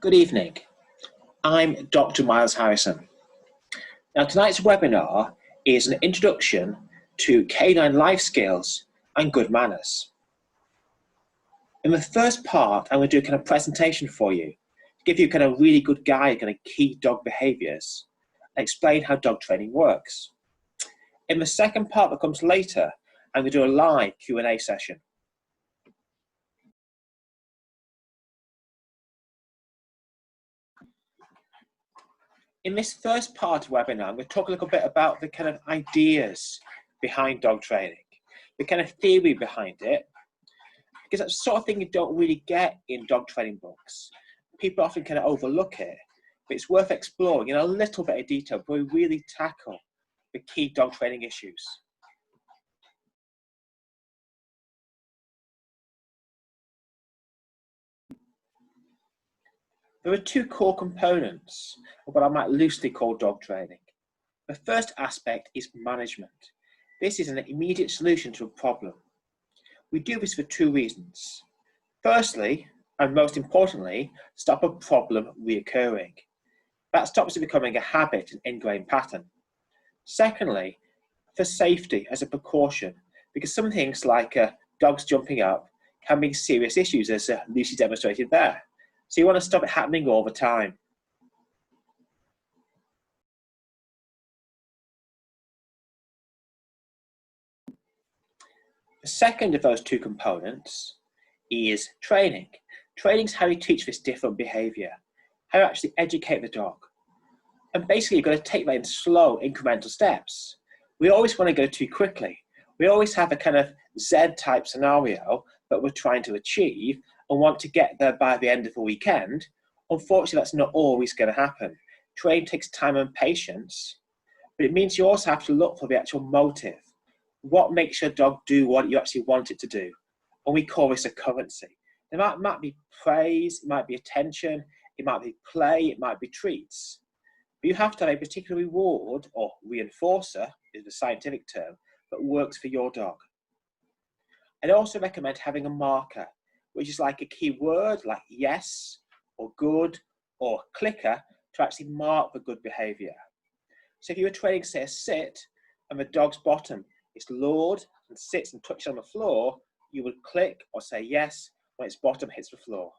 Good evening. I'm Dr. Miles Harrison. Now, tonight's webinar is an introduction to canine life skills and good manners. In the first part, I'm going to do a kind of presentation for you, to give you kind of really good guide, kind of key dog behaviors, and explain how dog training works. In the second part that comes later, I'm going to do a live Q&A session. In this first part of the webinar, I'm going to talk a little bit about the kind of ideas behind dog training, the kind of theory behind it, because that's the sort of thing you don't really get in dog training books. People often kind of overlook it, but it's worth exploring in a little bit of detail before we really tackle the key dog training issues. There are two core components of what I might loosely call dog training. The first aspect is management. This is an immediate solution to a problem. We do this for two reasons. Firstly, and most importantly, stop a problem reoccurring. That stops it becoming a habit and ingrained pattern. Secondly, for safety as a precaution, because some things like dogs jumping up can be serious issues, as Lucy demonstrated there. So you want to stop it happening all the time. The second of those two components is training. Training is how you teach this different behaviour, how you actually educate the dog. And basically, you've got to take that in slow, incremental steps. We always want to go too quickly. We always have a kind of Z-type scenario that we're trying to achieve and want to get there by the end of the weekend. Unfortunately, that's not always going to happen. Training takes time and patience, but it means you also have to look for the actual motive. What makes your dog do what you actually want it to do? And we call this a currency. It might be praise, it might be attention, it might be play, it might be treats. But you have to have a particular reward, or reinforcer is the scientific term, that works for your dog. I'd also recommend having a marker, which is like a key word like yes, or good, or clicker, to actually mark the good behaviour. So if you were training, say, a sit, and the dog's bottom is lowered and sits and touches on the floor, you would click or say yes when its bottom hits the floor.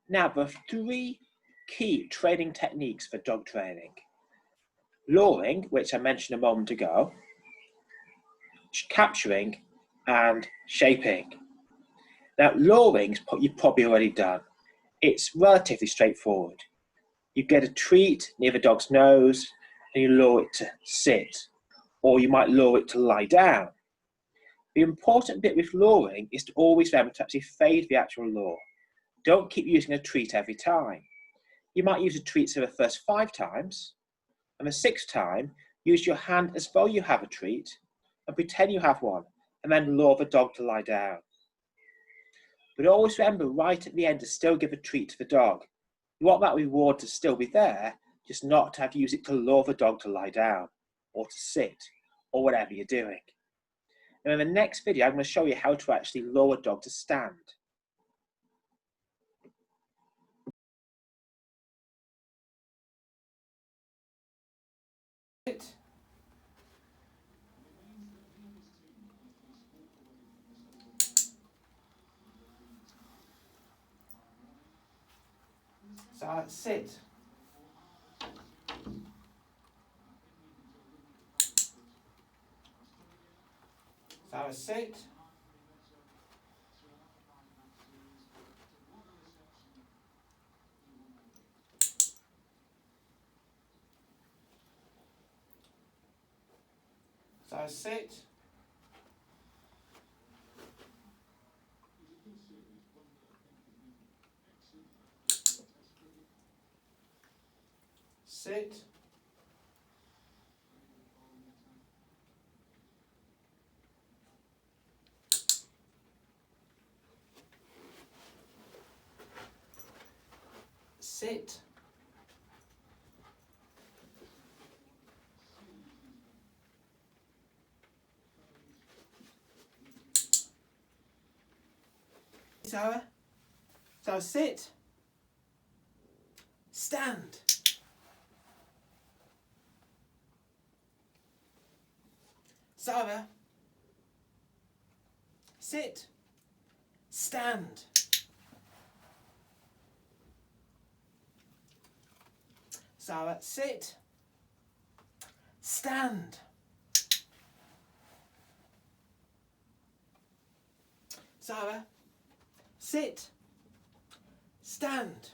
Now, there are three key training techniques for dog training. Luring, which I mentioned a moment ago, capturing, and shaping. Now, luring, you've probably already done. It's relatively straightforward. You get a treat near the dog's nose and you lure it to sit, or you might lure it to lie down. The important bit with luring is to always remember to actually fade the actual lure. Don't keep using a treat every time. You might use a treat for the first 5 times, and the 6th time, use your hand as though you have a treat and pretend you have one, and then lure the dog to lie down. But always remember right at the end to still give a treat to the dog. You want that reward to still be there, just not to have to use it to lure the dog to lie down, or to sit, or whatever you're doing. Now in the next video, I'm going to show you how to actually lure a dog to stand. So sit. So sit. So sit. Sit. Sit. Sarah. Sarah, sit. Stand. Sarah. Sit. Stand. Sarah, sit. Stand. Sarah, sit. Stand.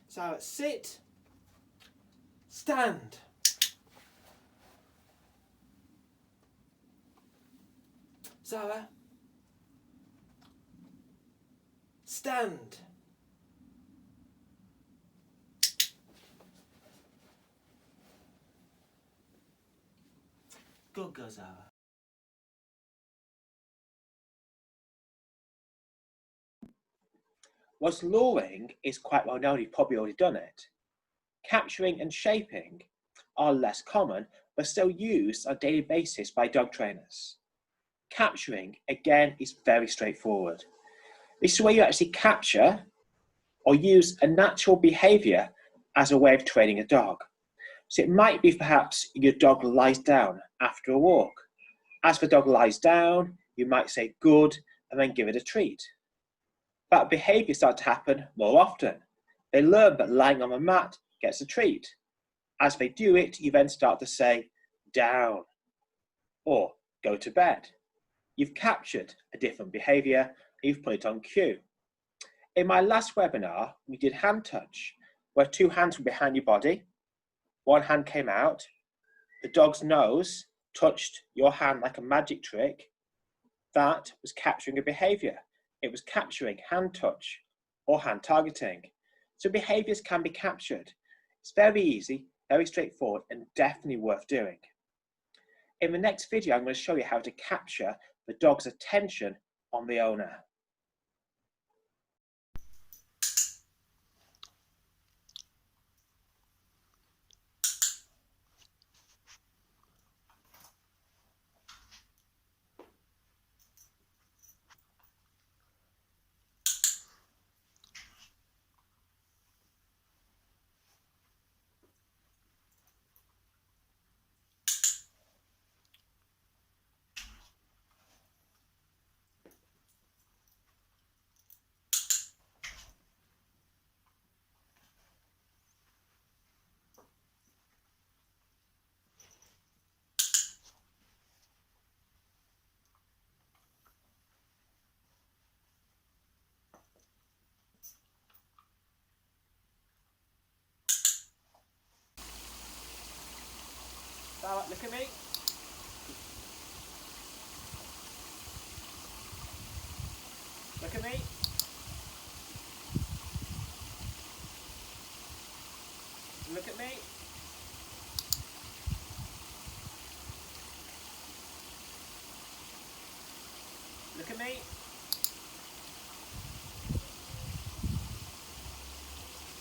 Sarah, sit. Stand. Sarah, stand. Good girl, Sarah. Whilst luring is quite well known, you've probably already done it, capturing and shaping are less common, but still used on a daily basis by dog trainers. Capturing, again, is very straightforward. This is where you actually capture or use a natural behaviour as a way of training a dog. So it might be perhaps your dog lies down after a walk. As the dog lies down, you might say good and then give it a treat. That behaviour starts to happen more often. They learn that lying on the mat gets a treat. As they do it, you then start to say down or go to bed. You've captured a different behaviour and you've put it on cue. In my last webinar, we did hand touch, where two hands were behind your body. One hand came out, the dog's nose touched your hand like a magic trick. That was capturing a behaviour. It was capturing hand touch or hand targeting. So behaviours can be captured. It's very easy, very straightforward, and definitely worth doing. In the next video, I'm going to show you how to capture the dog's attention on the owner. Look at me. Look at me. Look at me. Look at me.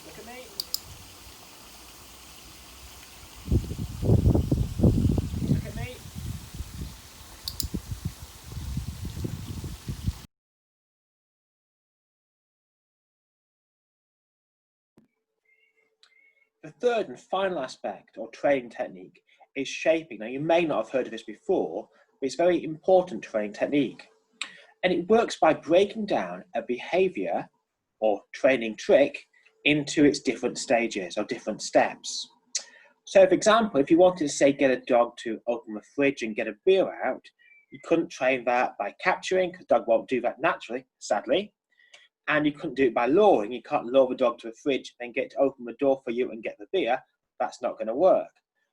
Look at me. Look at me. The third and final aspect or training technique is shaping. Now, you may not have heard of this before, but it's a very important training technique. And it works by breaking down a behaviour or training trick into its different stages or different steps. So, for example, if you wanted to say get a dog to open the fridge and get a beer out, you couldn't train that by capturing, because the dog won't do that naturally, sadly. And you couldn't do it by luring. You can't lure the dog to the fridge and get to open the door for you and get the beer. That's not going to work.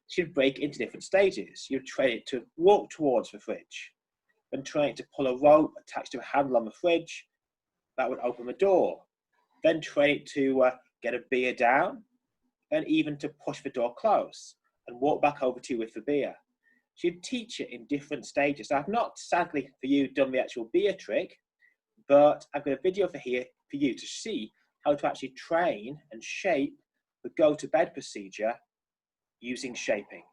So you'd break it into different stages. You'd train it to walk towards the fridge, then train it to pull a rope attached to a handle on the fridge. That would open the door. Then train it to get a beer down, and even to push the door close and walk back over to you with the beer. So you'd teach it in different stages. So I've not, sadly for you, done the actual beer trick, but I've got a video for you to see how to actually train and shape the go to bed procedure using shaping.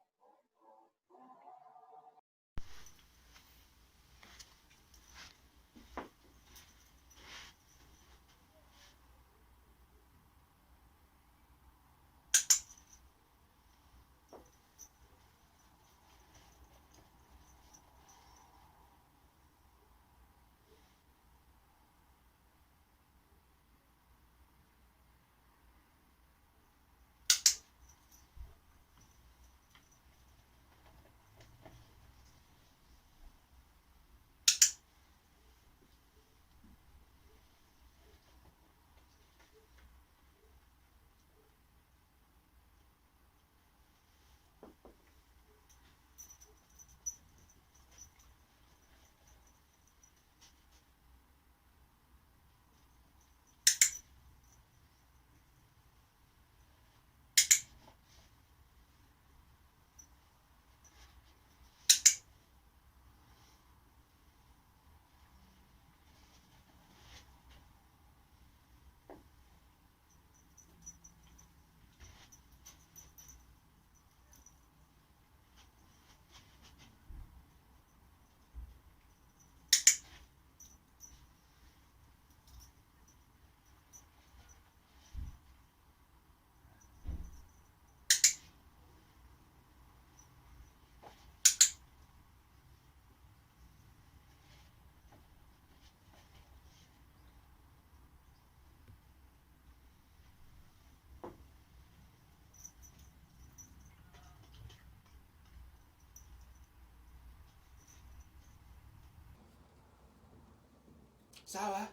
Sarah,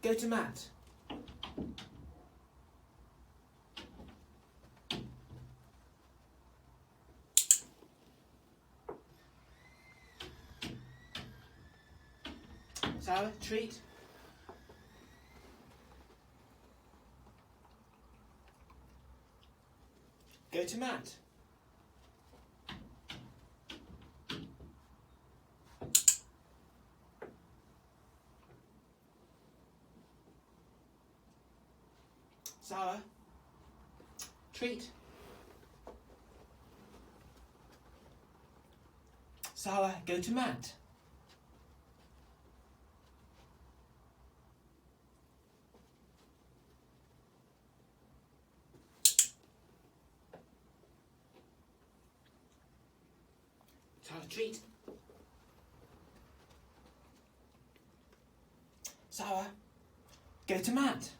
go to mat. Sarah, treat. Go to mat. Sarah, treat. Sarah, go to mat. Sarah, treat. Sarah, go to mat.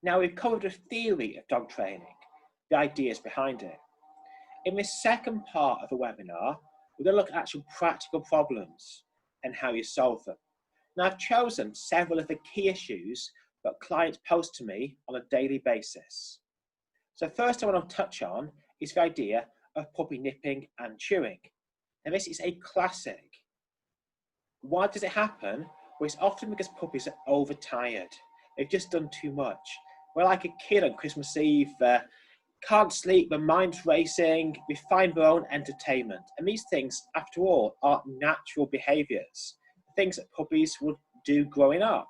Now we've covered the theory of dog training, the ideas behind it. In this second part of the webinar, we're going to look at actual practical problems and how you solve them. Now I've chosen several of the key issues that clients post to me on a daily basis. So first I want to touch on is the idea of puppy nipping and chewing. And this is a classic. Why does it happen? Well, it's often because puppies are overtired. They've just done too much. We're like a kid on Christmas Eve, can't sleep, their mind's racing, we find their own entertainment. And these things, after all, are natural behaviours, things that puppies would do growing up.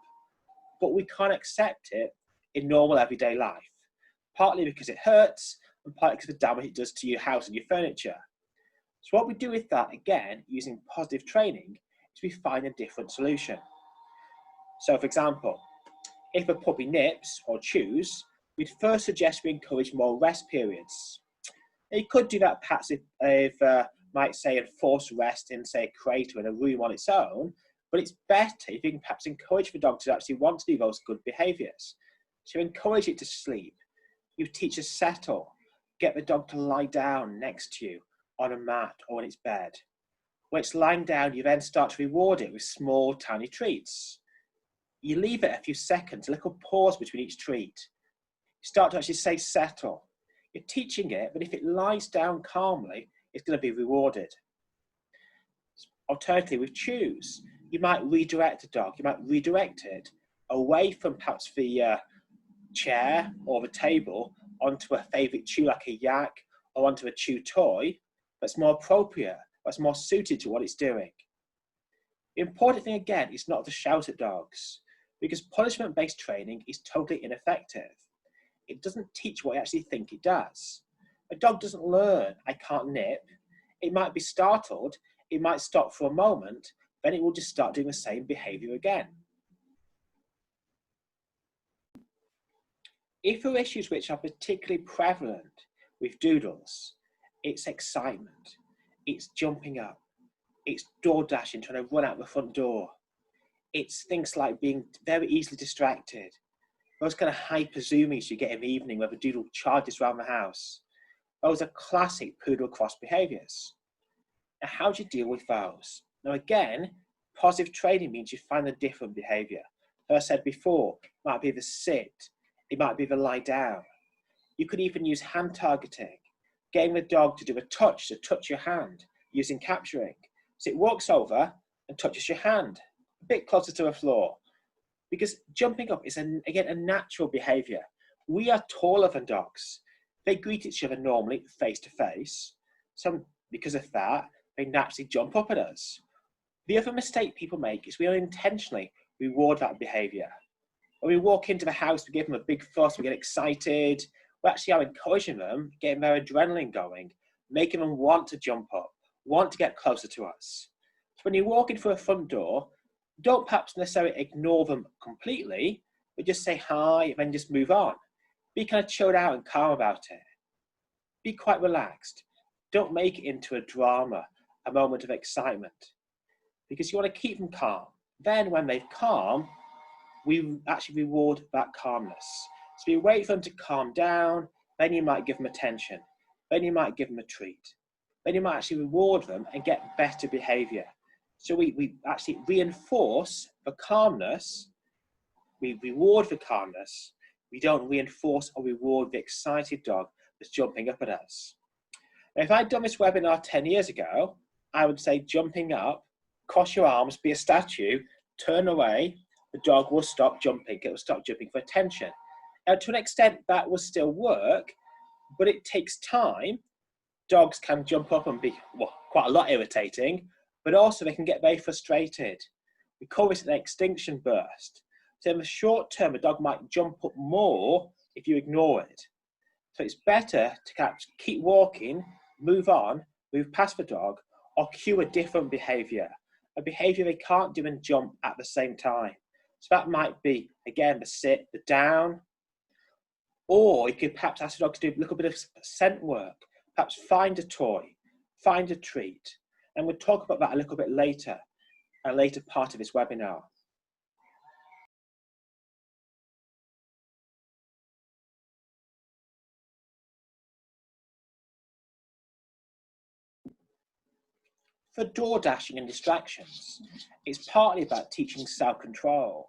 But we can't accept it in normal everyday life, partly because it hurts and partly because of the damage it does to your house and your furniture. So what we do with that, again, using positive training, is we find a different solution. So for example, if a puppy nips or chews, we'd first suggest we encourage more rest periods. Now, you could do that perhaps if might say enforce rest in, say, a crate or in a room on its own, but it's better if you can perhaps encourage the dog to actually want to do those good behaviours. So you encourage it to sleep, you teach it to settle, get the dog to lie down next to you on a mat or in its bed. When it's lying down, you then start to reward it with small, tiny treats. You leave it a few seconds, a little pause between each treat. You start to actually say settle. You're teaching it, but if it lies down calmly, it's going to be rewarded. Alternatively, with chews, you might redirect the dog. You might redirect it away from perhaps the chair or the table onto a favourite chew like a yak or onto a chew toy that's more appropriate, that's more suited to what it's doing. The important thing again is not to shout at dogs, because punishment-based training is totally ineffective. It doesn't teach what you actually think it does. A dog doesn't learn, I can't nip. It might be startled, it might stop for a moment, then it will just start doing the same behaviour again. If there are issues which are particularly prevalent with doodles, it's excitement, it's jumping up, it's door dashing, trying to run out the front door. It's things like being very easily distracted. Those kind of hyper zoomies you get in the evening where the doodle charges around the house. Those are classic poodle cross behaviours. Now, how do you deal with those? Now again, positive training means you find a different behaviour. As I said before, it might be the sit, it might be the lie down. You could even use hand targeting, getting the dog to do a touch, to touch your hand, using capturing. So it walks over and touches your hand, a bit closer to the floor. Because jumping up is, again, a natural behaviour. We are taller than dogs. They greet each other normally face to face. So because of that, they naturally jump up at us. The other mistake people make is we unintentionally reward that behaviour. When we walk into the house, we give them a big fuss, we get excited. We actually are encouraging them, getting their adrenaline going, making them want to jump up, want to get closer to us. So when you walk in through a front door, don't perhaps necessarily ignore them completely, but just say hi and then just move on. Be kind of chilled out and calm about it. Be quite relaxed. Don't make it into a drama, a moment of excitement, because you want to keep them calm. Then when they've calmed, we actually reward that calmness. So you wait for them to calm down, then you might give them attention, then you might give them a treat, then you might actually reward them and get better behaviour. So we actually reinforce the calmness, we reward the calmness, we don't reinforce or reward the excited dog that's jumping up at us. Now, if I'd done this webinar 10 years ago, I would say jumping up, cross your arms, be a statue, turn away, the dog will stop jumping, it will stop jumping for attention. Now, to an extent, that will still work, but it takes time. Dogs can jump up and be quite a lot irritating, but also they can get very frustrated. We call this an extinction burst. So in the short term, a dog might jump up more if you ignore it. So it's better to keep walking, move on, move past the dog, or cue a different behaviour, a behaviour they can't do and jump at the same time. So that might be, again, the sit, the down, or you could perhaps ask the dog to do a little bit of scent work, perhaps find a toy, find a treat. And we'll talk about that a little bit later, a later part of this webinar. For door dashing and distractions, it's partly about teaching self-control.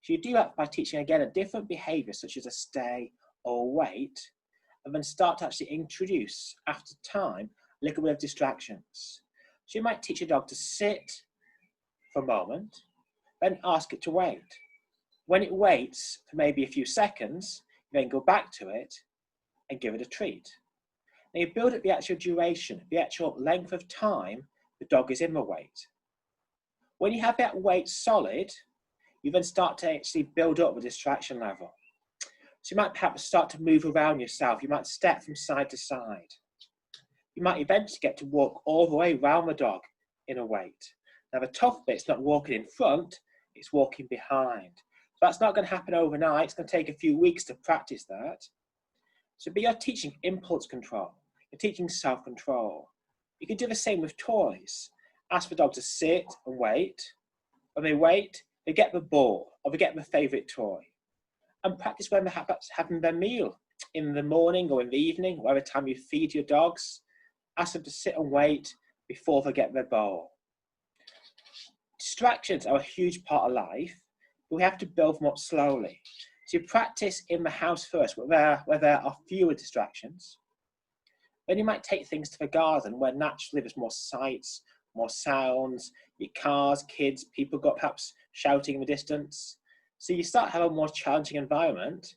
So you do that by teaching, again, a different behaviour, such as a stay or a wait, and then start to actually introduce, after time, a little bit of distractions. So you might teach a dog to sit for a moment, then ask it to wait. When it waits for maybe a few seconds, you then go back to it and give it a treat. Now you build up the actual duration, the actual length of time the dog is in the wait. When you have that wait solid, you then start to actually build up the distraction level. So you might perhaps start to move around yourself. You might step from side to side. You might eventually get to walk all the way around the dog in a wait. Now the tough bit's not walking in front, it's walking behind. So that's not going to happen overnight. It's going to take a few weeks to practice that. So you're teaching impulse control. You're teaching self-control. You can do the same with toys. Ask the dog to sit and wait. When they wait, they get the ball or they get their favourite toy. And practice when they're having their meal in the morning or in the evening, whatever time you feed your dogs. Ask them to sit and wait before they get their bowl. Distractions are a huge part of life, but we have to build them up slowly. So you practice in the house first, where there are fewer distractions. Then you might take things to the garden where naturally there's more sights, more sounds, your cars, kids, people got perhaps shouting in the distance. So you start having a more challenging environment.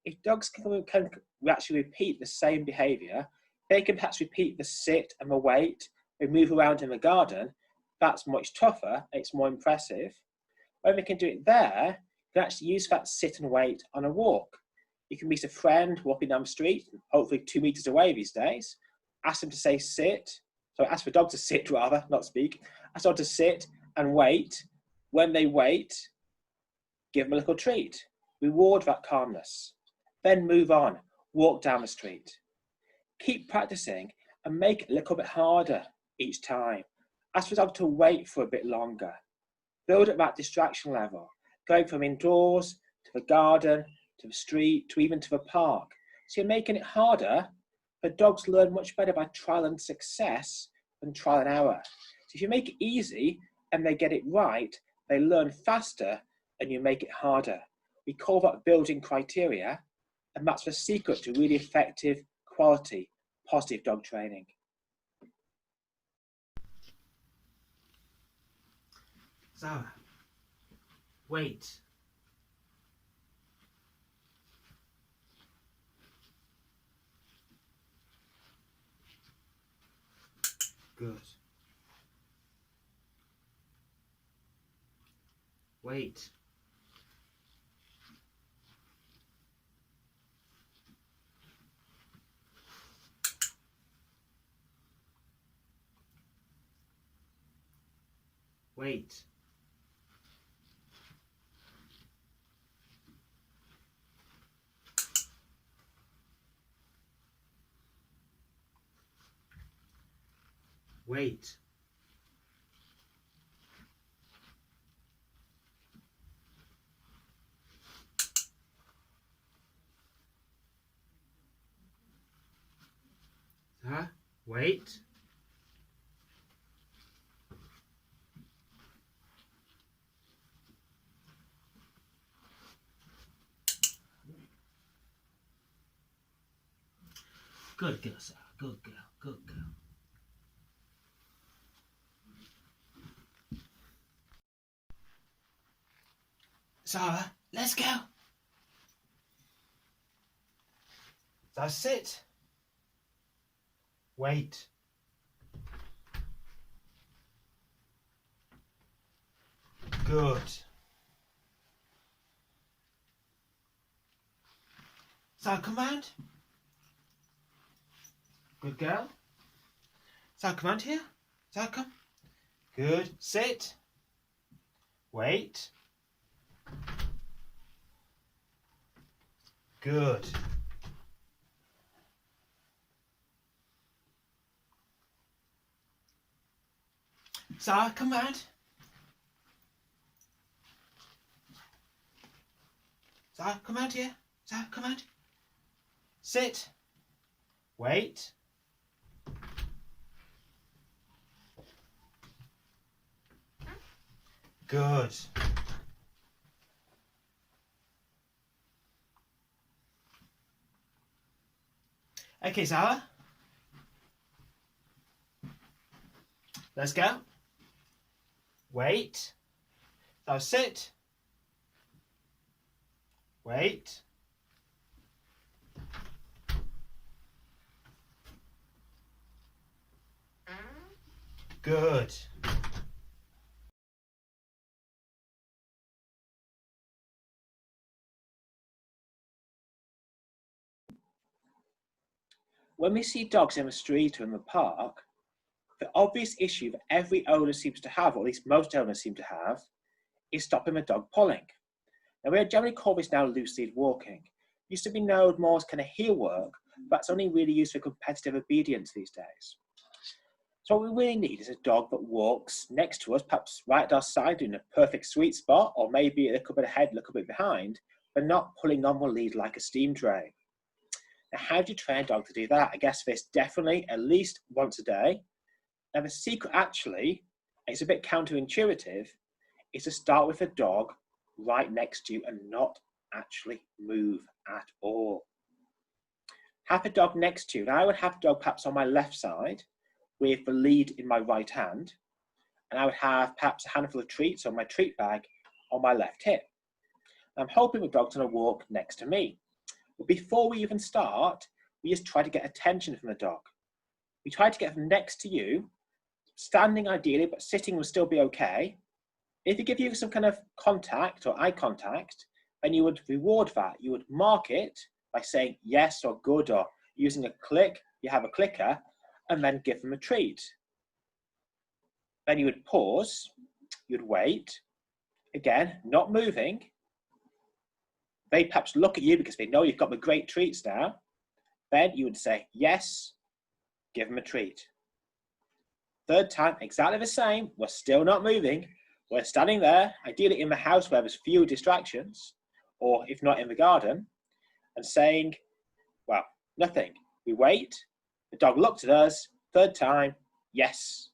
If dogs can actually repeat the same behaviour, they can perhaps repeat the sit and the wait, they move around in the garden. That's much tougher, it's more impressive. When they can do it there, you can actually use that sit and wait on a walk. You can meet a friend walking down the street, hopefully 2 meters away these days. Ask them to say sit. So ask the dog to sit rather, not speak. Ask the dog to sit and wait. When they wait, give them a little treat. Reward that calmness. Then move on, walk down the street. Keep practicing and make it a little bit harder each time. Ask the dog to wait for a bit longer. Build up that distraction level, going from indoors to the garden, to the street, to even to the park. So you're making it harder, but dogs learn much better by trial and success than trial and error. So if you make it easy and they get it right, they learn faster and you make it harder. We call that building criteria, and that's the secret to really effective, quality, positive dog training. Zara, wait. Good. Wait. Wait. Wait. Wait. Good girl, Sarah. Good girl. Good girl. Sarah, let's go. Now sit. Wait. Good. Sarah, come round. Good girl. Sarah, come round here. Sarah, come. Good. Sit. Wait. Good. Sarah, come round. Sarah, come round here. Sarah, come round. Sit. Wait. Good. Okay, Sarah. Let's go. Wait. Now sit. Wait. Good. When we see dogs in the street or in the park, the obvious issue that every owner seems to have, or at least most owners seem to have, is stopping the dog pulling. Now, we generally call this now loose lead walking. It used to be known more as kind of heel work, but it's only really used for competitive obedience these days. So what we really need is a dog that walks next to us, perhaps right at our side in a perfect sweet spot, or maybe a little bit ahead, a little bit behind, but not pulling on the lead like a steam train. Now, how do you train a dog to do that? I guess this definitely at least once a day. Now, the secret actually, it's a bit counterintuitive, is to start with a dog right next to you and not actually move at all. Have a dog next to you. Now, I would have a dog perhaps on my left side with the lead in my right hand, and I would have perhaps a handful of treats on my treat bag on my left hip. I'm hoping the dog's going to walk next to me. But before we even start, we just try to get attention from the dog. We try to get them next to you, standing ideally, but sitting will still be okay. If you give you some kind of contact or eye contact, then you would reward that. You would mark it by saying yes or good, or using a click, you have a clicker, and then give them a treat. Then you would pause, you'd wait, again, not moving. They perhaps look at you because they know you've got the great treats now. Then you would say yes, give them a treat. Third time, exactly the same, we're still not moving. We're standing there, ideally in the house where there's fewer distractions, or if not in the garden, and saying, well, nothing. We wait, the dog looks at us, third time, yes,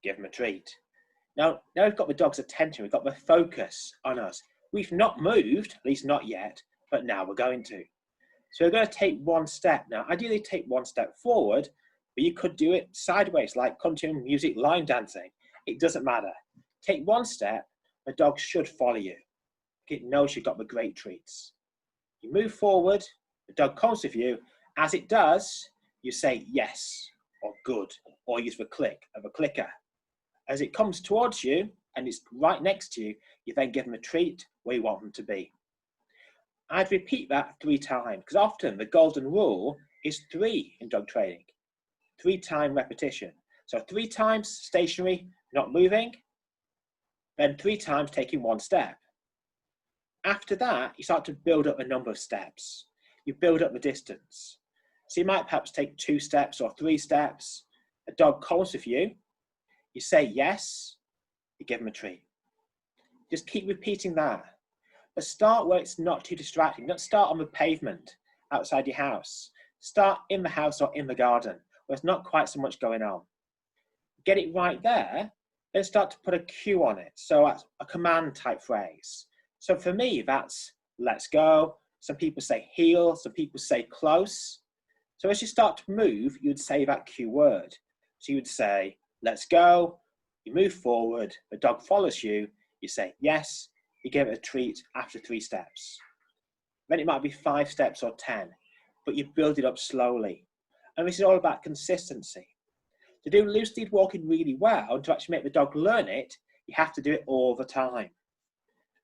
give them a treat. Now we've got the dog's attention, we've got the focus on us. We've not moved, at least not yet, but now we're going to. So we're going to take one step. Now, ideally take one step forward, but you could do it sideways, like country music line dancing. It doesn't matter. Take one step, the dog should follow you. It knows you've got the great treats. You move forward, the dog comes with you. As it does, you say yes, or good, or use the click of a clicker. As it comes towards you, and it's right next to you, you then give them a treat where you want them to be. I'd repeat that 3 times, because often the golden rule is 3 in dog training. 3-time repetition. So 3 times stationary, not moving, then 3 times taking 1 step. After that, you start to build up a number of steps. You build up the distance. So you might perhaps take 2 steps or 3 steps. A dog comes with you. You say yes, you give them a treat. Just keep repeating that. But start where it's not too distracting. Don't start on the pavement outside your house. Start in the house or in the garden, there's not quite so much going on. Get it right there, then start to put a cue on it. So that's a command type phrase. So for me, that's let's go. Some people say heel, some people say close. So as you start to move, you would say that cue word. So you would say, let's go. You move forward, the dog follows you. You say yes, you give it a treat after 3 steps. Then it might be 5 steps or 10, but you build it up slowly. And this is all about consistency. To do loose lead walking really well, to actually make the dog learn it, you have to do it all the time.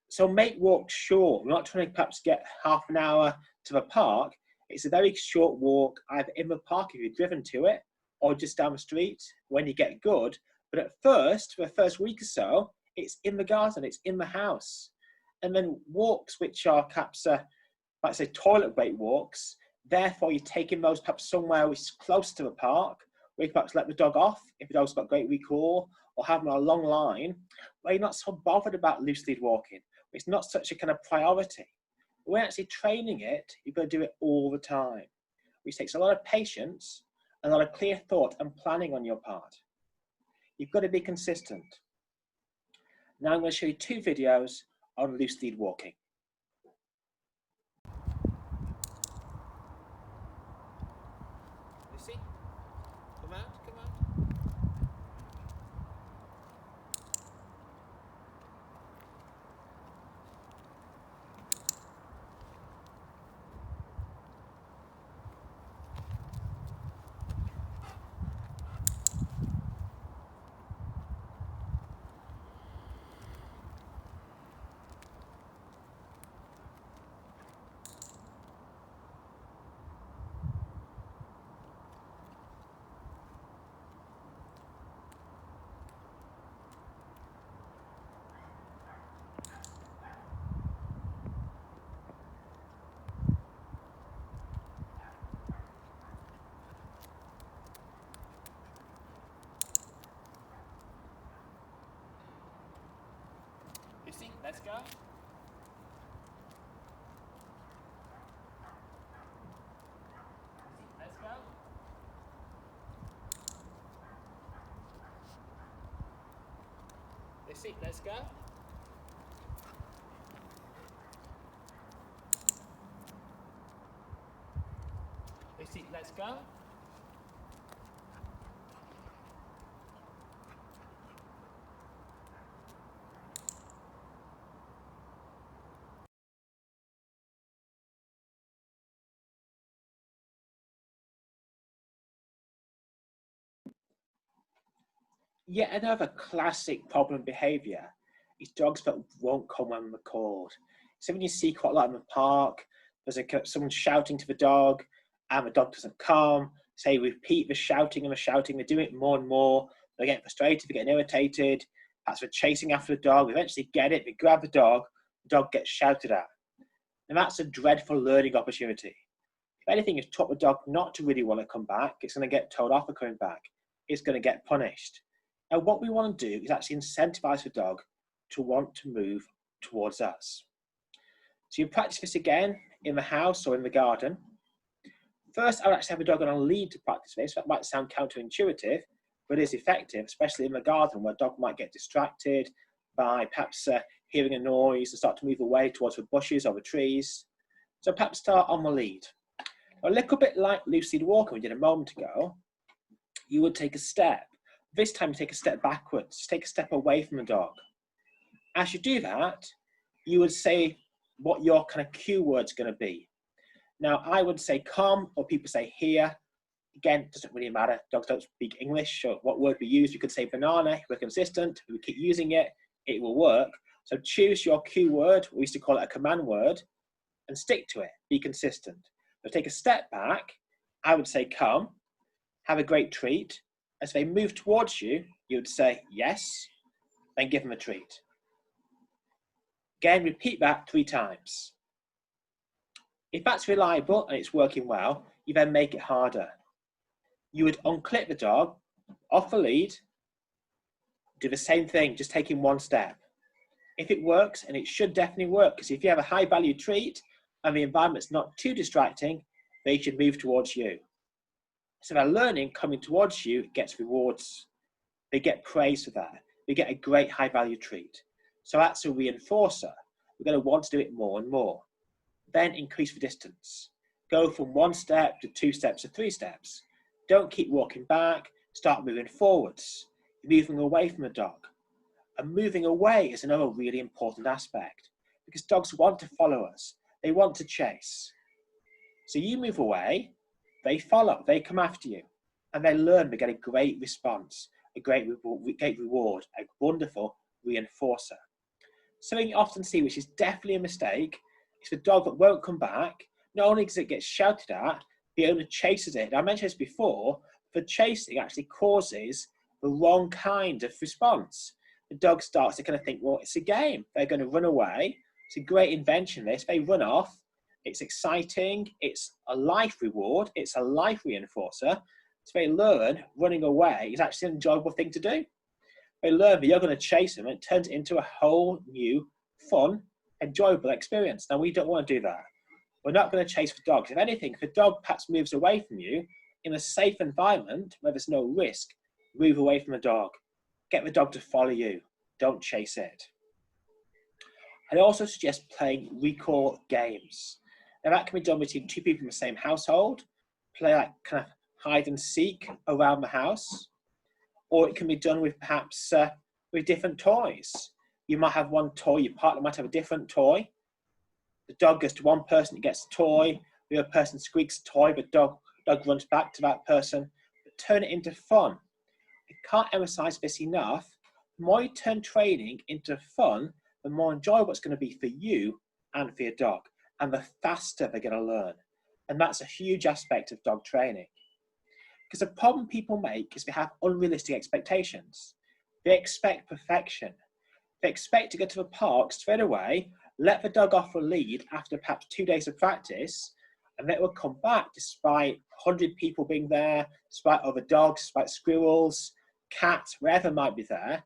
So make walks short. We're not trying to perhaps get half an hour to the park. It's a very short walk, either in the park if you've driven to it, or just down the street when you get good. But at first, for the first week or so, it's in the garden, it's in the house. And then walks which are perhaps, like say, toilet break walks, therefore you're taking those perhaps somewhere which is close to the park, where you perhaps let the dog off if the dog's got great recall, or have them on a long line, where you're not so bothered about loose lead walking. It's not such a kind of priority. When actually training it, you've got to do it all the time, which takes a lot of patience and a lot of clear thought and planning on your part. You've got to be consistent. Now I'm going to show you 2 videos on loose lead walking. Lucy, come out, come out. Lucy, let's go. Let's go. Lucy, let's go. Lucy, let's go. Yet another classic problem behaviour is dogs that won't come when they're called. Something you see quite a lot in the park. There's someone shouting to the dog and the dog doesn't come. Say repeat the shouting and the shouting. They're doing it more and more. They're getting frustrated, they're getting irritated. Perhaps they're chasing after the dog. They eventually get it, they grab the dog gets shouted at. And that's a dreadful learning opportunity. If anything, you've taught the dog not to really want to come back, it's going to get told off for coming back. It's going to get punished. And what we want to do is actually incentivize the dog to want to move towards us. So you practice this again in the house or in the garden. First, I would actually have a dog on a lead to practice this. That might sound counterintuitive, but it is effective, especially in the garden where a dog might get distracted by perhaps hearing a noise and start to move away towards the bushes or the trees. So perhaps start on the lead. A little bit like loose lead walking we did a moment ago, you would take a step. This time you take a step backwards, take a step away from the dog. As you do that, you would say what your kind of cue word's going to be. Now, I would say come, or people say here. Again, it doesn't really matter. Dogs don't speak English, so what word we use, you could say banana. If we're consistent, if we keep using it, it will work. So choose your cue word, we used to call it a command word, and stick to it. Be consistent. So take a step back. I would say come, have a great treat. As they move towards you, you would say yes, then give them a treat. Again, repeat that 3 times. If that's reliable and it's working well, you then make it harder. You would unclip the dog off the lead, do the same thing, just taking 1 step. If it works, and it should definitely work, because if you have a high value treat and the environment's not too distracting, they should move towards you. So their learning coming towards you gets rewards. They get praise for that. They get a great high value treat. So that's a reinforcer. We're going to want to do it more and more. Then increase the distance. Go from 1 step to 2 steps to 3 steps. Don't keep walking back. Start moving forwards. Moving away from the dog. And moving away is another really important aspect because dogs want to follow us. They want to chase. So you move away, they follow, they come after you, and they learn, they get a great response, a great reward, a wonderful reinforcer. Something you often see, which is definitely a mistake, is the dog that won't come back. Not only does it get shouted at, the owner chases it. I mentioned this before, but chasing actually causes the wrong kind of response. The dog starts to kind of think, well, it's a game. They're going to run away. It's a great invention, this. They run off. It's exciting. It's a life reward. It's a life reinforcer. So they learn running away is actually an enjoyable thing to do. They learn that you're going to chase them and it turns it into a whole new, fun, enjoyable experience. Now, we don't want to do that. We're not going to chase for dogs. If anything, if a dog perhaps moves away from you in a safe environment where there's no risk, move away from the dog. Get the dog to follow you. Don't chase it. I also suggest playing recall games. Now that can be done between 2 people in the same household. Play like kind of hide and seek around the house. Or it can be done with perhaps with different toys. You might have one toy, your partner might have a different toy. The dog goes to one person, it gets a toy. The other person squeaks a toy, but dog runs back to that person. But turn it into fun. I can't emphasize this enough. The more you turn training into fun, the more enjoyable it's going to be for you and for your dog, and the faster they're going to learn. And that's a huge aspect of dog training. Because the problem people make is they have unrealistic expectations. They expect perfection. They expect to go to the park straight away, let the dog off a lead after perhaps 2 days of practice, and then it will come back despite 100 people being there, despite other dogs, despite squirrels, cats, wherever might be there.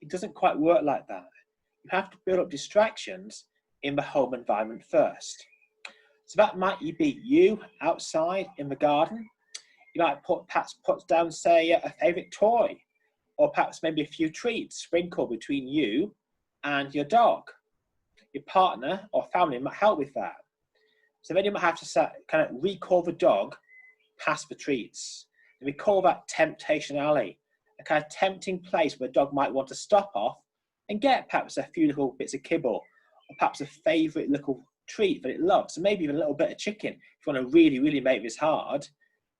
It doesn't quite work like that. You have to build up distractions in the home environment first. So that might be you outside in the garden. You might perhaps put down, say, a favourite toy, or perhaps maybe a few treats sprinkled between you and your dog. Your partner or family might help with that. So then you might have to kind of recall the dog past the treats. And we call that temptation alley, a kind of tempting place where the dog might want to stop off and get perhaps a few little bits of kibble, or perhaps a favourite little treat that it loves, and maybe even a little bit of chicken if you want to really, really make this hard.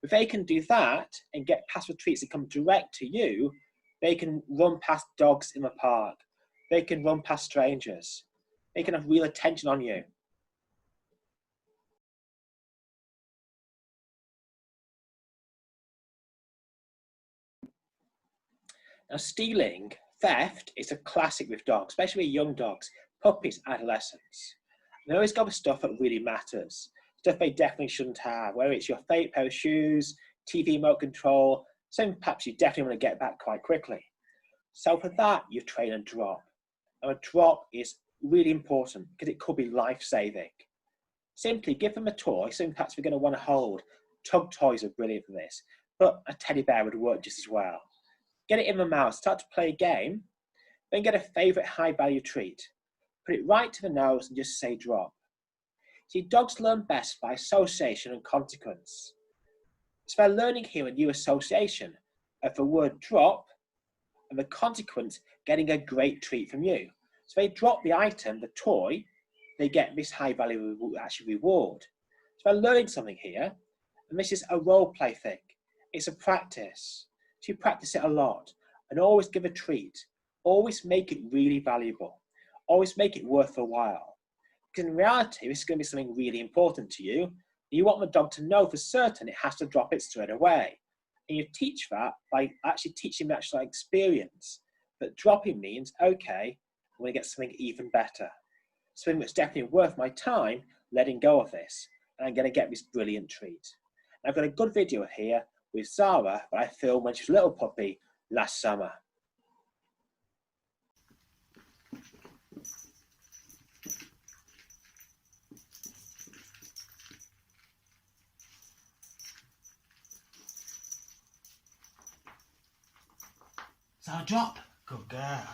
If they can do that and get past the treats that come direct to you, they can run past dogs in the park. They can run past strangers. They can have real attention on you. Now, stealing, theft is a classic with dogs, especially young dogs, puppies, adolescents. They always got the stuff that really matters, stuff they definitely shouldn't have, whether it's your favourite pair of shoes, TV remote control, something perhaps you definitely want to get back quite quickly. So for that, you train a drop. Now, a drop is really important because it could be life-saving. Simply give them a toy, something perhaps we're going to want to hold. Tug toys are brilliant for this, but a teddy bear would work just as well. Get it in the mouth, start to play a game, then get a favourite high-value treat. Put it right to the nose and just say drop. See, dogs learn best by association and consequence. So they're learning here a new association of the word drop and the consequence getting a great treat from you. So they drop the item, the toy, they get this high value reward. So they're learning something here, and this is a role play thing. It's a practice. So you practice it a lot, and always give a treat. Always make it really valuable. Always make it worth a while. Because in reality, this is going to be something really important to you. You want the dog to know for certain it has to drop it straight away. And you teach that by actually teaching the actual experience that dropping means, okay, I'm going to get something even better. Something that's definitely worth my time letting go of this. And I'm going to get this brilliant treat. And I've got a good video here with Zara that I filmed when she was a little puppy last summer. So drop. Good girl.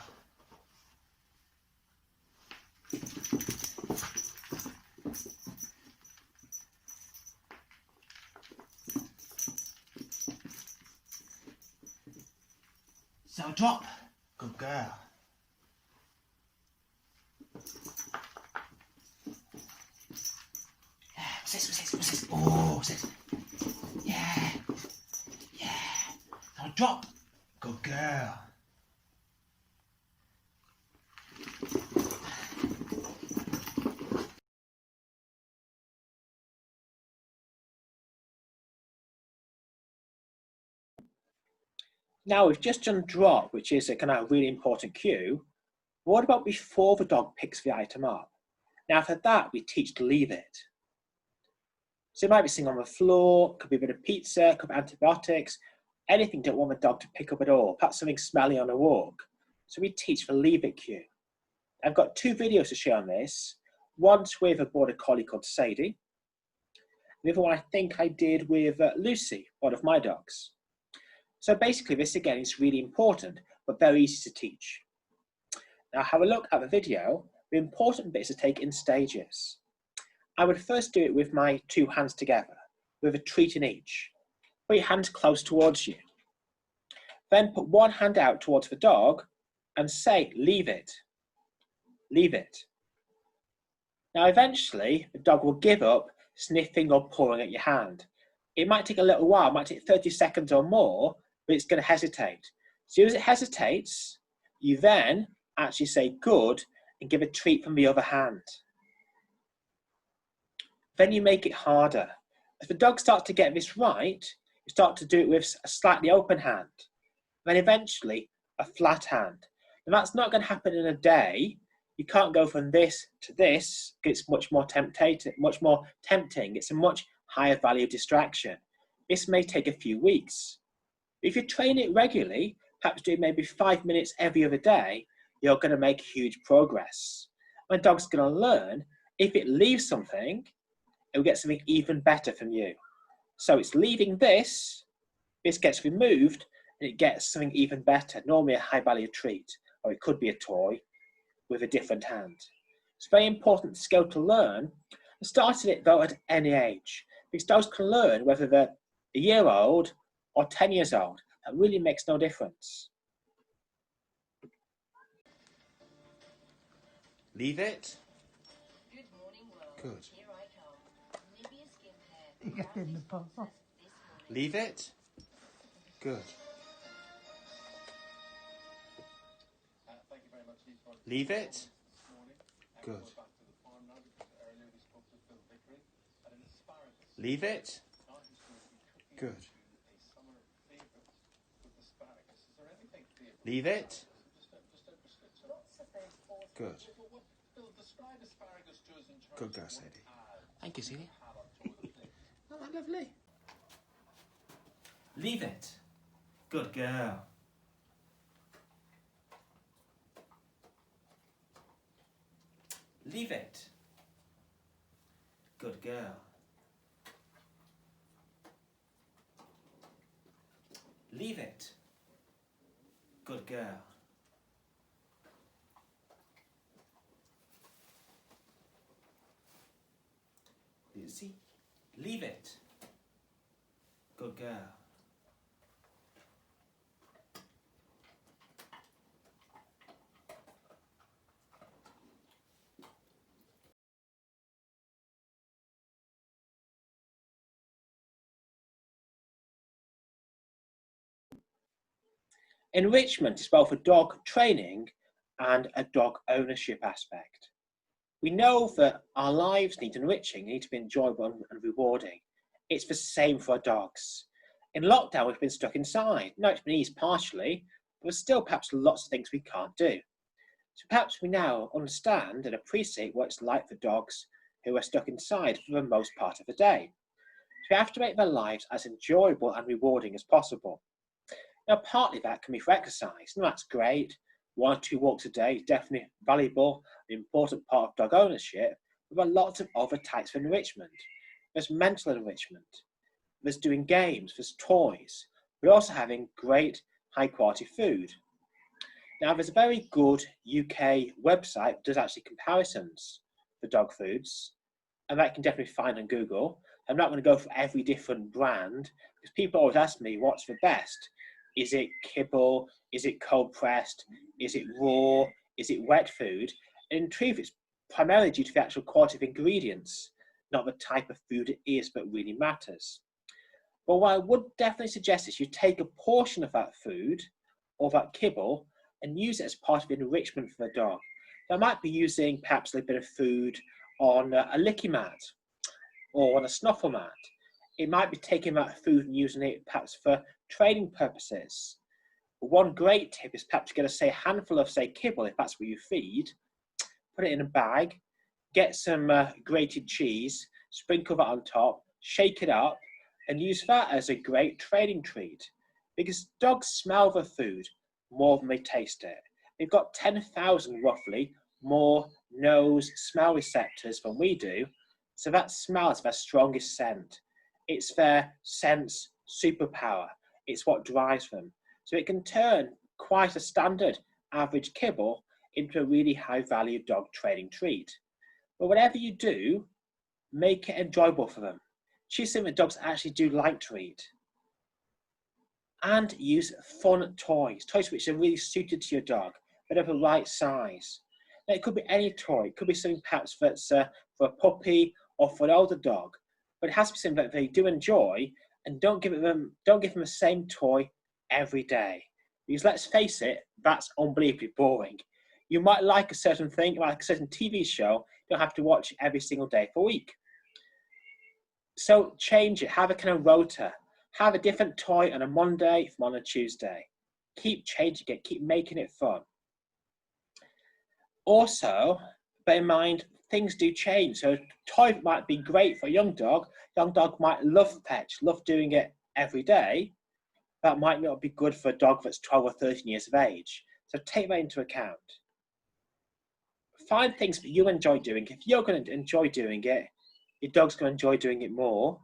So drop. Good girl. Yeah, what's this? Oh, what's this? Yeah. So drop. Good girl. Now we've just done drop, which is a kind of really important cue. What about before the dog picks the item up? Now for that, we teach to leave it. So it might be sitting on the floor, could be a bit of pizza, could be antibiotics, anything you don't want the dog to pick up at all, perhaps something smelly on a walk. So we teach the leave it cue. I've got 2 videos to share on this. One's with a border collie called Sadie. The other one I think I did with Lucy, one of my dogs. So basically this again is really important, but very easy to teach. Now have a look at the video. The important bits are taken in stages. I would first do it with my 2 hands together, with a treat in each. Put your hands close towards you. Then put one hand out towards the dog and say, leave it. Leave it. Now eventually the dog will give up sniffing or pawing at your hand. It might take a little while, it might take 30 seconds or more, but it's going to hesitate. As soon as it hesitates, you then actually say good and give a treat from the other hand. Then you make it harder. If the dog starts to get this right, you start to do it with a slightly open hand. Then eventually a flat hand. And that's not going to happen in a day. You can't go from this to this. It's much more tempting. It's a much higher value distraction. This may take a few weeks. If you train it regularly, perhaps do maybe 5 minutes every other day, you're going to make huge progress. When a dog's going to learn, if it leaves something, it will get something even better from you. So it's leaving this gets removed, and it gets something even better, normally a high value treat, or it could be a toy with a different hand. It's a very important skill to learn. I started it though at any age, because dogs can learn whether they're a year old or 10 years old. That really makes no difference. Leave it. Good morning, world. Good. Here I come. Nivea skincare. Leave it. Good. Leave it. Good. Leave it. Good. Leave it. Good. Good girl, Sadie. Thank you, Sadie. Oh, lovely. Leave it. Good girl. Leave it. Good girl. Leave it. Good girl. Lucy, leave it. Good girl. Enrichment is both a dog training and a dog ownership aspect. We know that our lives need enriching, need to be enjoyable and rewarding. It's the same for our dogs. In lockdown, we've been stuck inside. Now it's been eased partially, but there's still perhaps lots of things we can't do. So perhaps we now understand and appreciate what it's like for dogs who are stuck inside for the most part of the day. So we have to make their lives as enjoyable and rewarding as possible. Now, partly that can be for exercise, and that's great. 1 or 2 walks a day is definitely valuable, an important part of dog ownership, but there are lots of other types of enrichment. There's mental enrichment, there's doing games, there's toys, but also having great high quality food. Now, there's a very good UK website that does actually comparisons for dog foods, and that you can definitely find on Google. I'm not going to go for every different brand because people always ask me what's the best. Is it kibble? Is it cold pressed? Is it raw? Is it wet food? And in truth, it's primarily due to the actual quality of ingredients, not the type of food it is that really matters. But what I would definitely suggest is you take a portion of that food or that kibble and use it as part of enrichment for the dog. I might be using perhaps a little bit of food on a licky mat or on a snuffle mat. It might be taking that food and using it perhaps for training purposes. One great tip is perhaps get a handful of kibble, if that's what you feed, put it in a bag, get some grated cheese, sprinkle that on top, shake it up, and use that as a great training treat. Because dogs smell the food more than they taste it. They've got 10,000 roughly more nose smell receptors than we do, so that smell is their strongest scent. It's their sense superpower. It's what drives them. So it can turn quite a standard average kibble into a really high value dog training treat. But whatever you do, make it enjoyable for them. Choose something that dogs actually do like to eat. And use fun toys which are really suited to your dog, but of the right size. Now, it could be any toy. It could be something perhaps that's for a puppy or for an older dog, but it has to be something that they do enjoy, and don't give them the same toy every day. Because let's face it, that's unbelievably boring. You might like a certain thing, like a certain TV show, you don't have to watch it every single day for a week. So change it, have a kind of rota. Have a different toy on a Monday from on a Tuesday. Keep changing it, keep making it fun. Also, bear in mind, things do change. So a toy might be great for a young dog might love fetch, love doing it every day. That might not be good for a dog that's 12 or 13 years of age. So take that into account. Find things that you enjoy doing. If you're going to enjoy doing it, your dog's going to enjoy doing it more,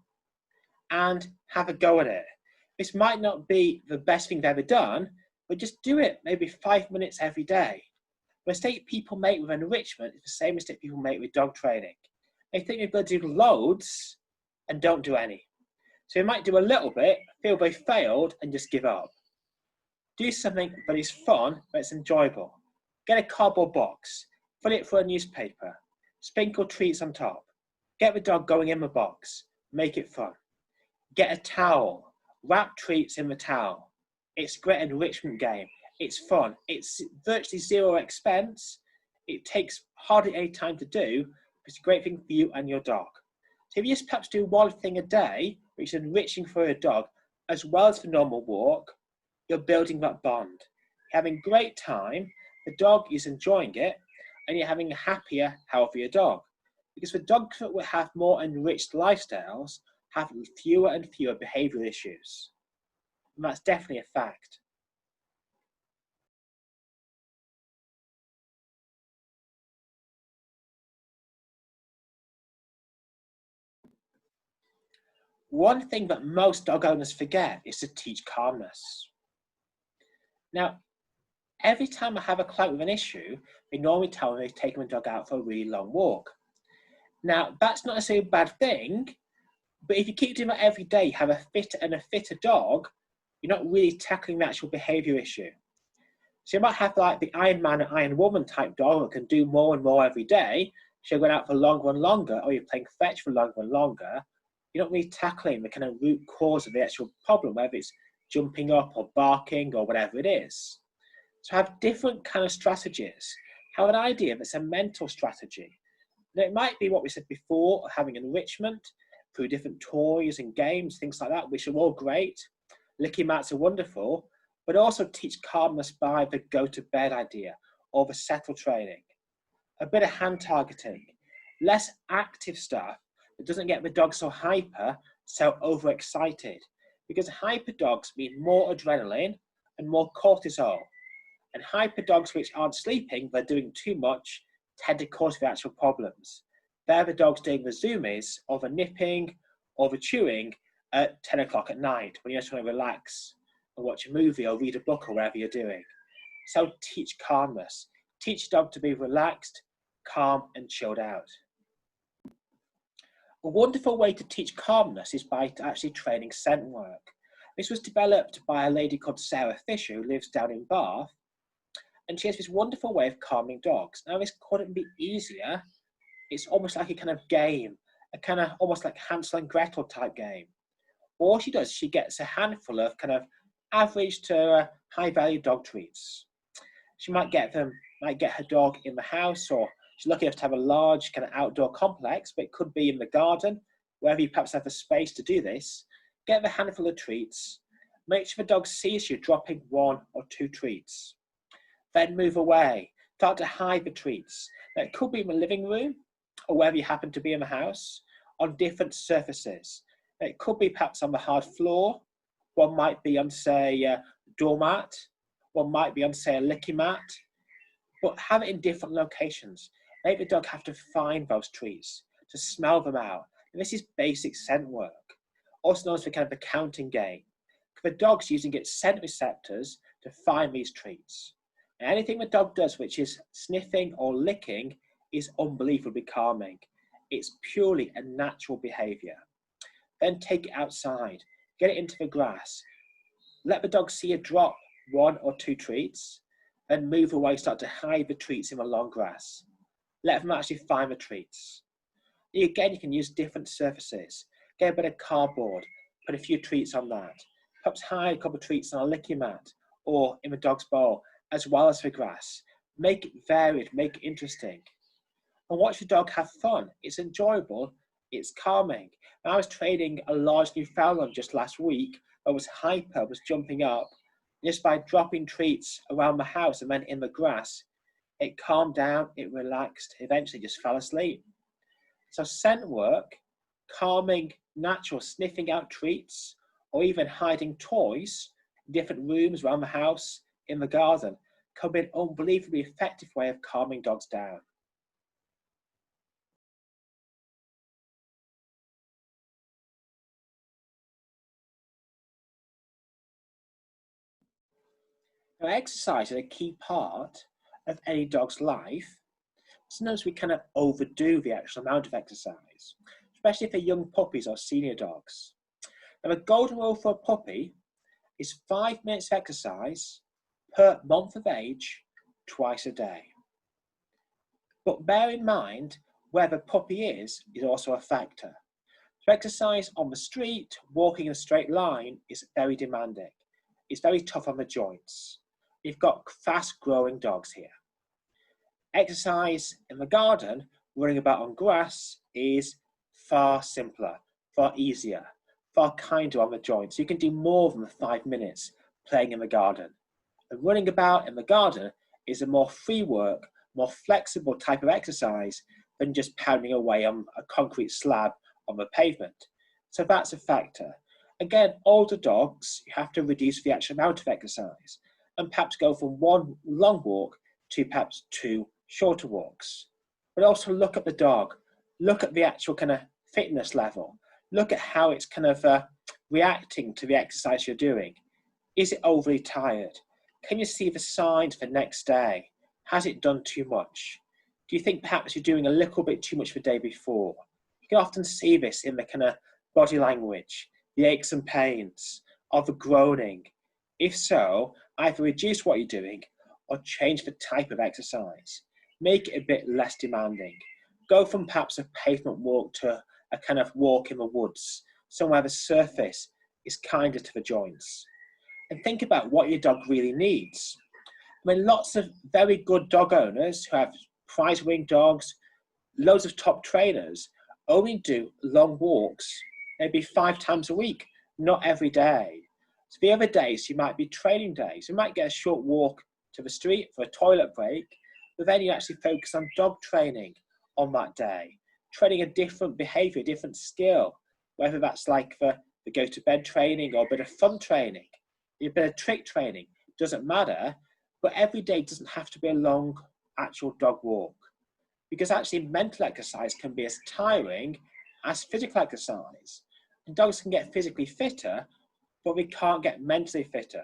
and have a go at it. This might not be the best thing they've ever done, but just do it maybe 5 minutes every day. The mistake people make with enrichment is the same mistake people make with dog training. They think they're going to do loads and don't do any. So they might do a little bit, feel they failed, and just give up. Do something that is fun, but it's enjoyable. Get a cardboard box, fill it for a newspaper, sprinkle treats on top. Get the dog going in the box, make it fun. Get a towel, wrap treats in the towel. It's a great enrichment game. It's fun. It's virtually zero expense. It takes hardly any time to do, but it's a great thing for you and your dog. So if you just perhaps do one thing a day, which is enriching for your dog, as well as the normal walk, you're building that bond. You're having a great time, the dog is enjoying it, and you're having a happier, healthier dog. Because the dogs that will have more enriched lifestyles have fewer and fewer behavioural issues. And that's definitely a fact. One thing that most dog owners forget is to teach calmness. Now, every time I have a client with an issue, they normally tell me they've taken a dog out for a really long walk. Now, that's not necessarily a bad thing, but if you keep doing that every day, you have a fitter and a fitter dog, you're not really tackling the actual behaviour issue. So you might have like the Iron Man and Iron Woman type dog that can do more and more every day. So you're going out for longer and longer, or you're playing fetch for longer and longer. You're not really tackling the kind of root cause of the actual problem, whether it's jumping up or barking or whatever it is. So have different kind of strategies. Have an idea that's a mental strategy. Now, it might be what we said before, having enrichment through different toys and games, things like that, which are all great. Licky mats are wonderful, but also teach calmness by the go to bed idea or the settle training. A bit of hand targeting, less active stuff that doesn't get the dog so hyper, so overexcited. Because hyper dogs mean more adrenaline and more cortisol. And hyper dogs which aren't sleeping, they're doing too much, tend to cause the actual problems. They're the dogs doing the zoomies or the nipping or the chewing at 10 o'clock at night when you're just trying to relax and watch a movie or read a book or whatever you're doing. So teach calmness. Teach your dog to be relaxed, calm and chilled out. A wonderful way to teach calmness is by actually training scent work. This was developed by a lady called Sarah Fisher, who lives down in Bath, and she has this wonderful way of calming dogs. Now, this couldn't be easier. It's almost like a kind of game, a kind of almost like Hansel and Gretel type game. All she does, she gets a handful of kind of average to high value dog treats. She might get her dog in the house, or she's lucky enough to have a large kind of outdoor complex, but it could be in the garden, wherever you perhaps have the space to do this. Get the handful of treats. Make sure the dog sees you dropping 1 or 2 treats. Then move away. Start to hide the treats. Now, it could be in the living room, or wherever you happen to be in the house, on different surfaces. Now, it could be perhaps on the hard floor. One might be on, say, a doormat. One might be on, say, a licky mat. But have it in different locations. Make the dog have to find those treats, to smell them out. And this is basic scent work, also known as the kind of the counting game. The dog's using its scent receptors to find these treats. And anything the dog does, which is sniffing or licking, is unbelievably calming. It's purely a natural behaviour. Then take it outside, get it into the grass. Let the dog see you drop 1 or 2 treats, then move away, start to hide the treats in the long grass. Let them actually find the treats. Again, you can use different surfaces. Get a bit of cardboard, put a few treats on that. Perhaps hide a couple of treats on a licky mat or in the dog's bowl, as well as the grass. Make it varied, make it interesting. And watch the dog have fun. It's enjoyable, it's calming. I was training a large Newfoundland just last week that was hyper, was jumping up. Just by dropping treats around the house and then in the grass, it calmed down, it relaxed, eventually just fell asleep. So scent work, calming, natural, sniffing out treats, or even hiding toys in different rooms around the house, in the garden, can be an unbelievably effective way of calming dogs down. Now, exercise is a key part of any dog's life. Sometimes we kind of overdo the actual amount of exercise, especially for young puppies or senior dogs. Now, the golden rule for a puppy is 5 minutes of exercise per month of age, twice a day. But bear in mind where the puppy is also a factor. So exercise on the street, walking in a straight line, is very demanding. It's very tough on the joints. You've got fast growing dogs here. Exercise in the garden, running about on grass, is far simpler, far easier, far kinder on the joints. You can do more than 5 minutes playing in the garden. And running about in the garden is a more free work, more flexible type of exercise than just pounding away on a concrete slab on the pavement. So that's a factor. Again, older dogs, you have to reduce the actual amount of exercise and perhaps go from 1 long walk to perhaps 2 shorter walks. But also look at the dog, look at the actual kind of fitness level, look at how it's kind of reacting to the exercise you're doing. Is it overly tired? Can you see the signs for next day? Has it done too much? Do you think perhaps you're doing a little bit too much the day before? You can often see this in the kind of body language, the aches and pains, of the groaning. If so, either reduce what you're doing or change the type of exercise. Make it a bit less demanding. Go from perhaps a pavement walk to a kind of walk in the woods, somewhere the surface is kinder to the joints. And think about what your dog really needs. I mean, lots of very good dog owners who have prize-winning dogs, loads of top trainers, only do long walks, maybe 5 times a week, not every day. So the other days, you might be training days. You might get a short walk to the street for a toilet break, but then you actually focus on dog training on that day, training a different behavior, a different skill, whether that's like the go to bed training or a bit of fun training, a bit of trick training, doesn't matter, but every day doesn't have to be a long actual dog walk, because actually mental exercise can be as tiring as physical exercise. And dogs can get physically fitter, but we can't get mentally fitter.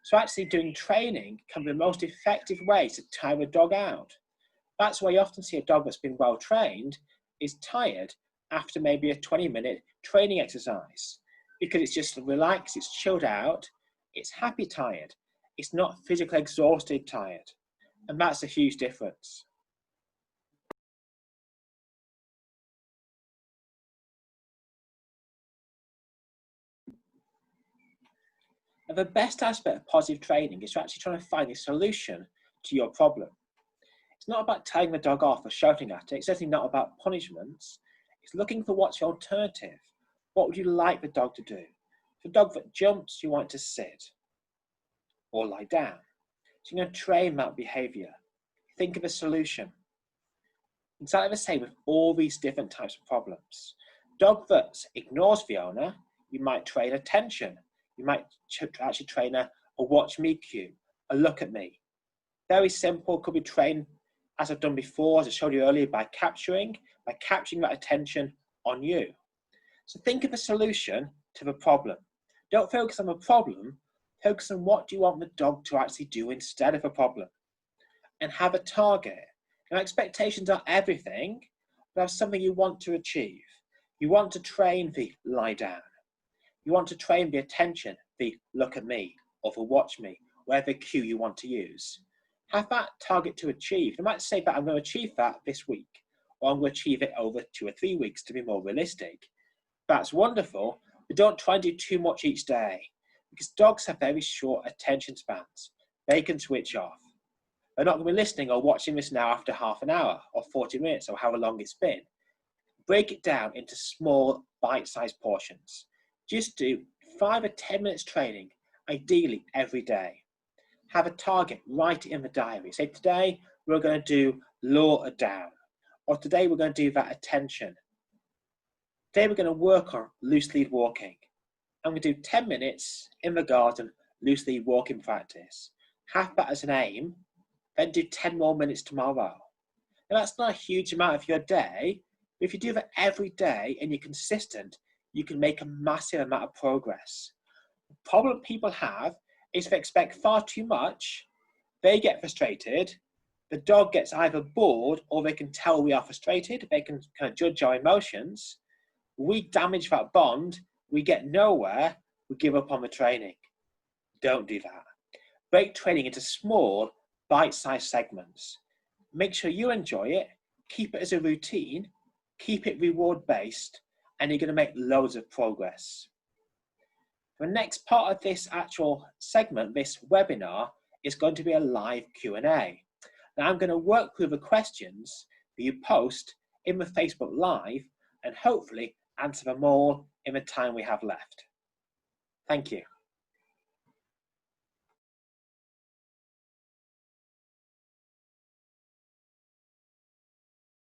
So actually doing training can be the most effective way to tire a dog out. That's why you often see a dog that's been well trained is tired after maybe a 20-minute training exercise, because it's just relaxed, it's chilled out, it's happy tired, it's not physically exhausted tired. And that's a huge difference. And the best aspect of positive training is actually trying to find a solution to your problem. It's not about telling the dog off or shouting at it. It's certainly not about punishments. It's looking for what's the alternative. What would you like the dog to do? For a dog that jumps, you want it to sit or lie down. So you're going to train that behaviour. Think of a solution. Exactly the same with all these different types of problems. Dog that ignores the owner, you might train attention. You might actually train a watch me cue, a look at me. Very simple, could be trained as I've done before, as I showed you earlier, by capturing that attention on you. So think of a solution to the problem. Don't focus on the problem, focus on what do you want the dog to actually do instead of a problem. And have a target. Now, expectations are everything, but have something you want to achieve. You want to train the lie down. You want to train the attention, the look at me, or the watch me, whatever cue you want to use. Have that target to achieve. You might say that I'm going to achieve that this week, or I'm going to achieve it over 2 or 3 weeks to be more realistic. That's wonderful, but don't try and do too much each day, because dogs have very short attention spans. They can switch off. They're not going to be listening or watching this now after half an hour or 40 minutes or however long it's been. Break it down into small bite-sized portions. Just do 5 or 10 minutes training, ideally every day. Have a target, write it in the diary. Say today we're going to do lure down, or today we're going to do that attention. Today we're going to work on loose lead walking. I'm going to do 10 minutes in the garden, loose lead walking practice. Have that as an aim, then do 10 more minutes tomorrow. Now that's not a huge amount of your day, but if you do that every day and you're consistent, you can make a massive amount of progress. The problem people have is they expect far too much, they get frustrated, the dog gets either bored or they can tell we are frustrated, they can kind of judge our emotions, we damage that bond, we get nowhere, we give up on the training. Don't do that. Break training into small, bite-sized segments. Make sure you enjoy it, keep it as a routine, keep it reward-based, and you're going to make loads of progress. The next part of this actual segment, this webinar, is going to be a live Q&A. Now I'm going to work through the questions that you post in the Facebook Live and hopefully answer them all in the time we have left. Thank you.